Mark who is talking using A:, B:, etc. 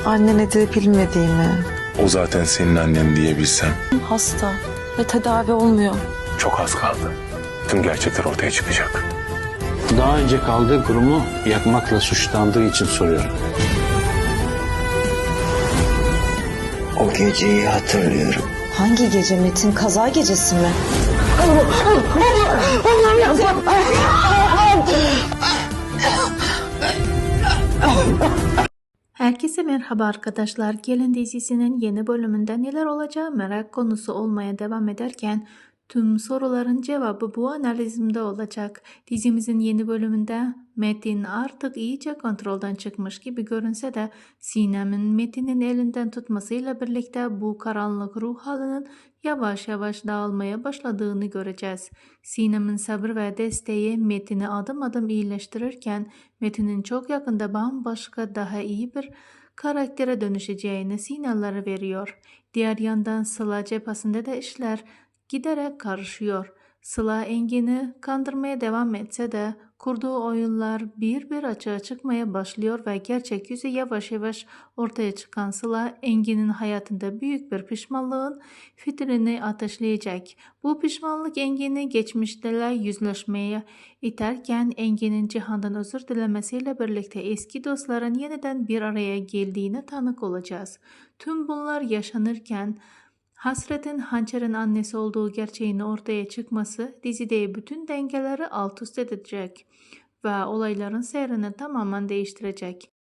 A: Annen edip bilmediğimi.
B: O zaten senin annen diyebilsem.
A: Hasta ve tedavi olmuyor.
B: Çok az kaldı. Tüm gerçekler ortaya çıkacak.
C: Daha önce kaldığı kurumu yakmakla suçlandığı için soruyorum.
D: O geceyi hatırlıyorum.
E: Hangi gece Metin? Kaza gecesi mi?
F: Herkese merhaba arkadaşlar. Gelin dizisinin yeni bölümünde neler olacağı merak konusu olmaya devam ederken tüm soruların cevabı bu analizimde olacak. Dizimizin yeni bölümünde Metin artık iyice kontrolden çıkmış gibi görünse de Sinem'in Metin'in elinden tutmasıyla birlikte bu karanlık ruh halinin yavaş yavaş dağılmaya başladığını göreceğiz. Sinem'in sabır ve desteği Metin'i adım adım iyileştirirken Metin'in çok yakında bambaşka daha iyi bir karaktere dönüşeceğine sinyalleri veriyor. Diğer yandan Sıla cephesinde de işler giderek karışıyor. Sıla Engin'i kandırmaya devam etse de kurduğu oyunlar bir bir açığa çıkmaya başlıyor ve gerçek yüzü yavaş yavaş ortaya çıkan Sıla Engin'in hayatında büyük bir pişmanlığın fitilini ateşleyecek. Bu pişmanlık Engin'i geçmişteler yüzleşmeye iterken Engin'in Cihan'dan özür dilemesiyle birlikte eski dostların yeniden bir araya geldiğine tanık olacağız. Tüm bunlar yaşanırken Hasret'in Hançer'in annesi olduğu gerçeğini ortaya çıkması dizide bütün dengeleri alt üst edecek ve olayların seyrini tamamen değiştirecek.